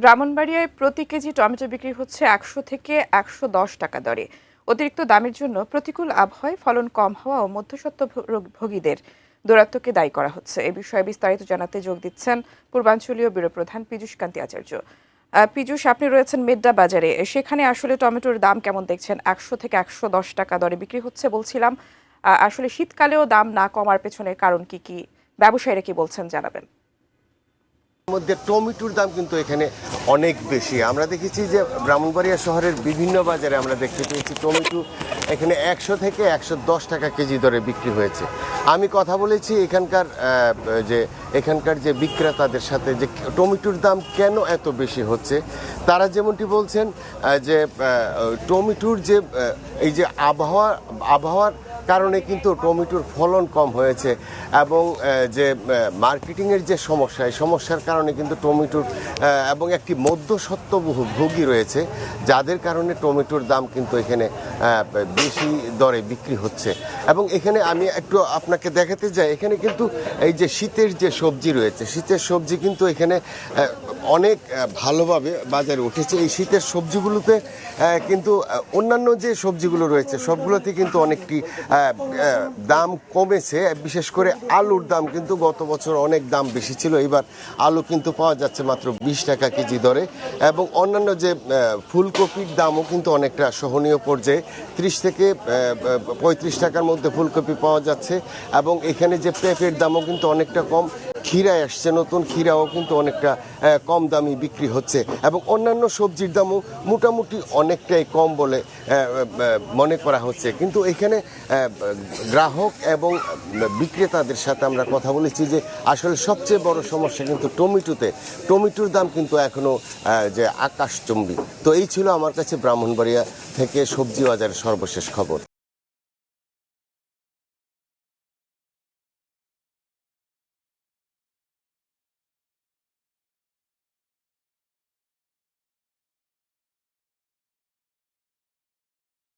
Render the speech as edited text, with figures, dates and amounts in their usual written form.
ব্রাহ্মণবাড়িয়ায় প্রতি KG tomato বিক্রি হচ্ছে ১০০ থেকে ১১০ টাকা দরে। অতিরিক্ত দামের জন্য প্রতিকূল আবহাওয়ায় ফলন কম হওয়া ও মধ্যস্বত্বভোগীদের দৌরাত্ম্যকে দায়ী করা হচ্ছে। এ বিষয়ে বিস্তারিত জানাতে যোগ দিচ্ছেন পূর্বাঞ্চলীয় ব্যুরো প্রধান পীযূষ কান্তি আচার্য। পীযূষ, আপনি রয়েছেন মেড্ডা বাজারে, সেখানে আসলে টমেটোর দাম কেমন দেখছেন? ১০০ থেকে ১১০ টাকা দরে বিক্রি হচ্ছে বলছিলাম। আসলে শীতকালেও দাম না কমার পেছনের কারণ কি ব্যবসায়ীরা কি বলছেন জানাবেন। মধ্যে টমেটোর দাম কিন্তু এখানে অনেক বেশি। আমরা দেখেছি যে ব্রাহ্মণবাড়িয়া শহরের বিভিন্ন বাজারে আমরা দেখতে পেয়েছি টমেটো এখানে ১০০ থেকে ১১০ টাকা কেজি দরে বিক্রি হয়েছে। আমি কথা বলেছি এখানকার যে বিক্রেতাদের সাথে, যে টমেটোর দাম কেন এত বেশি হচ্ছে। তারা যেমনটি বলছেন যে টমেটোর যে এই যে আবহাওয়ার কারণে কিন্তু টমেটোর ফলন কম হয়েছে এবং যে মার্কেটিংয়ের যে সমস্যা, এই সমস্যার কারণে কিন্তু টমেটোর এবং একটি মধ্যস্বত্বভোগী রয়েছে, যাদের কারণে টমেটোর দাম কিন্তু এখানে বেশি দরে বিক্রি হচ্ছে। এবং এখানে আমি একটু আপনাকে দেখাতে যাই, এখানে কিন্তু এই যে শীতের যে সবজি রয়েছে, শীতের সবজি কিন্তু এখানে অনেক ভালোভাবে বাজারে উঠেছে। এই শীতের সবজিগুলোতে কিন্তু অন্যান্য যে সবজিগুলো রয়েছে সবগুলোতে কিন্তু অনেকটি দাম কমেছে। বিশেষ করে আলুর দাম কিন্তু গত বছর অনেক দাম বেশি ছিল, এবার আলু কিন্তু পাওয়া যাচ্ছে মাত্র ২০ টাকা কেজি দরে। এবং অন্যান্য যে ফুলকপির দামও কিন্তু অনেকটা সহনীয় পর্যায়ে, ৩০ থেকে ৩৫ টাকার মধ্যে ফুলকপি পাওয়া যাচ্ছে। এবং এখানে যে পেঁপের দামও কিন্তু অনেকটা কম। ক্ষীরা আসছে, নতুন ক্ষীরাও কিন্তু অনেকটা কম দামি বিক্রি হচ্ছে এবং অন্যান্য সবজির দামও মোটামুটি অনেকটাই কম বলে মনে করা হচ্ছে। কিন্তু এখানে গ্রাহক এবং বিক্রেতাদের সাথে আমরা কথা বলেছি যে আসলে সবচেয়ে বড় সমস্যা কিন্তু টমেটোর দাম কিন্তু এখনও যে আকাশচুম্বী। তো এই ছিল আমার কাছে ব্রাহ্মণবাড়িয়া থেকে সবজি বাজারের সর্বশেষ খবর।